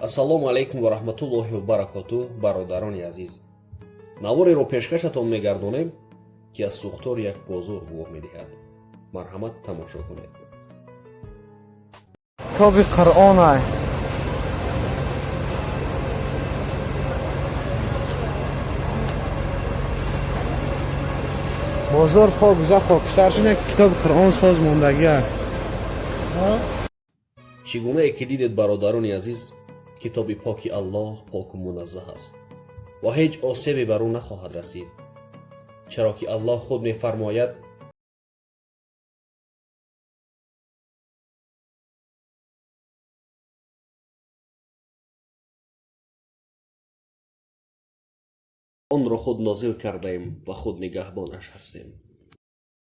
ассалому алайкум ва раҳматуллоҳи ва баракотуҳ. Бародарони азиз, навореро пешкашатон мегардонем ки аз сӯхтор як бозор гувоҳ медиҳад. марҳамат, тамошо кунед. китоби Қуръон ай. бозор пок гуза хокистаршина китоби Қуръон соз мондагӣ ай. чӣ гунае ки дидед, бародарони азиз, китоби поки Аллоҳ поку муназзаҳ аст ва ҳеҷ осебе бар ӯ нахоҳад расид, чаро ки Аллоҳ худ мефармояд: онро худ нозил кардаем ва худ нигаҳбонаш ҳастем.